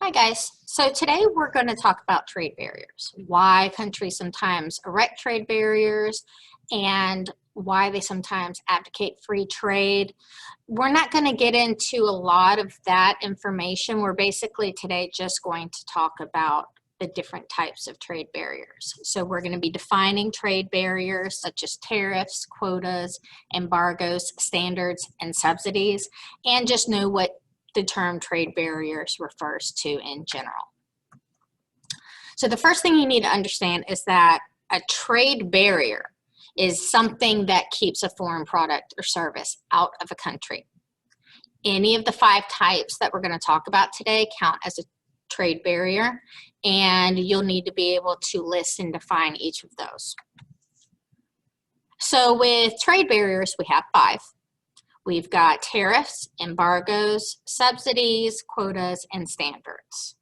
Hi guys, so today we're going to talk about trade barriers, why countries sometimes erect trade barriers and why they sometimes abdicate free trade. We're not going to get into a lot of that information. We're basically today just going to talk about the different types of trade barriers. So we're going to be defining trade barriers such as tariffs, quotas, embargoes, standards, and subsidies, and just know what the term trade barriers refers to in general. So the first thing you need to understand is that a trade barrier is something that keeps a foreign product or service out of a country. Any of the 5 types that we're going to talk about today count as a trade barrier, and you'll need to be able to list and define each of those. So with trade barriers, we have 5. We've got tariffs, embargoes, subsidies, quotas, and standards.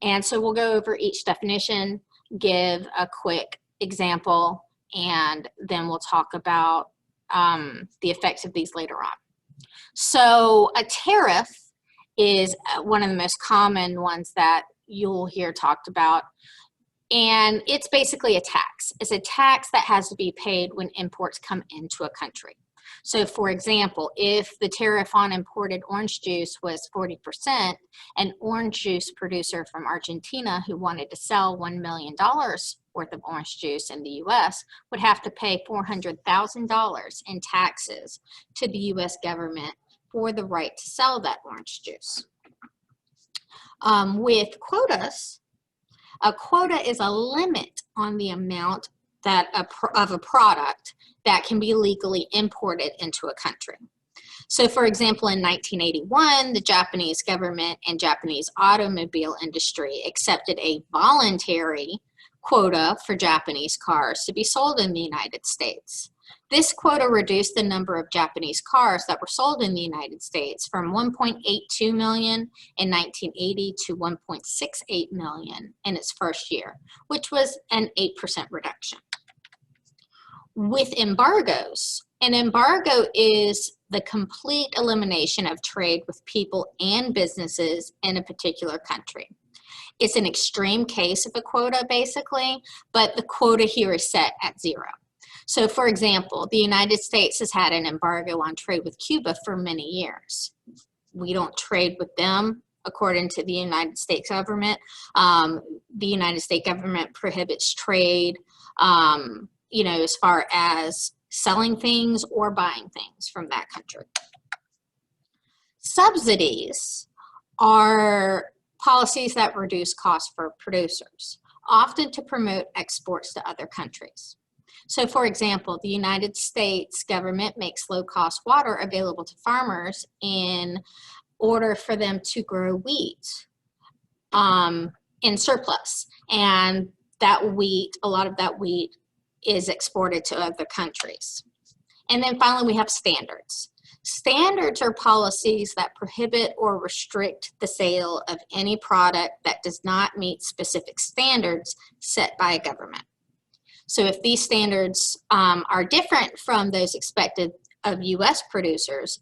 And so we'll go over each definition, give a quick example, and then we'll talk about the effects of these later on. So a tariff is one of the most common ones that you'll hear talked about. And it's basically a tax. It's a tax that has to be paid when imports come into a country. So for example, if the tariff on imported orange juice was 40%, an orange juice producer from Argentina who wanted to sell $1 million worth of orange juice in the US would have to pay $400,000 in taxes to the US government for the right to sell that orange juice. With quotas, a quota is a limit on the amount of a product that can be legally imported into a country. So for example, in 1981, the Japanese government and Japanese automobile industry accepted a voluntary quota for Japanese cars to be sold in the United States. This quota reduced the number of Japanese cars that were sold in the United States from 1.82 million in 1980 to 1.68 million in its first year, which was an 8% reduction. With embargoes, an embargo is the complete elimination of trade with people and businesses in a particular country. It's an extreme case of a quota, basically, but the quota here is set at 0. So for example, the United States has had an embargo on trade with Cuba for many years. We don't trade with them according to the United States government. The United States government prohibits trade as far as selling things or buying things from that country. Subsidies are policies that reduce costs for producers, often to promote exports to other countries. So for example, the United States government makes low-cost water available to farmers in order for them to grow wheat in surplus. And that wheat, a lot of that wheat is exported to other countries. And then finally, we have standards. Standards are policies that prohibit or restrict the sale of any product that does not meet specific standards set by a government. So if these standards are different from those expected of US producers,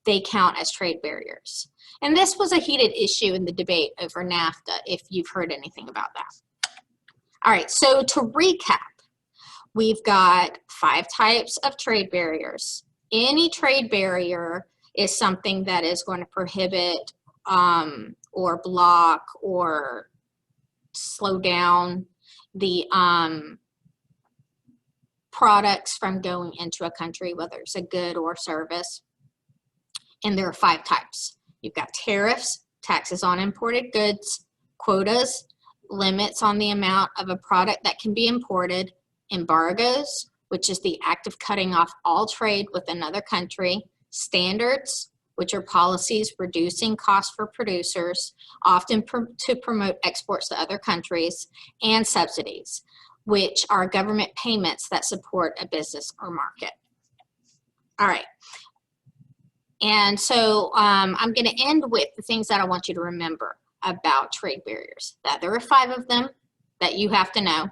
they count as trade barriers. And this was a heated issue in the debate over NAFTA, if you've heard anything about that. All right, so to recap, we've got 5 types of trade barriers. Any trade barrier is something that is going to prohibit or block or slow down the products from going into a country, whether it's a good or service. And there are 5 types. You've got tariffs, taxes on imported goods, quotas, limits on the amount of a product that can be imported, embargoes, which is the act of cutting off all trade with another country, standards, which are policies reducing costs for producers, often to promote exports to other countries, and subsidies, which are government payments that support a business or market. All right. And so I'm going to end with the things that I want you to remember about trade barriers. That there are 5 of them that you have to know.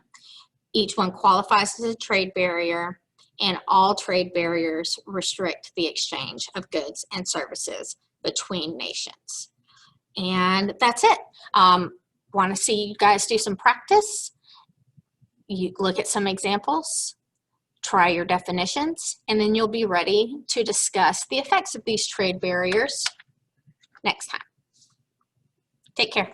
Each one qualifies as a trade barrier, and all trade barriers restrict the exchange of goods and services between nations. And that's it. Want to see you guys do some practice? You look at some examples, try your definitions, and then you'll be ready to discuss the effects of these trade barriers next time. Take care.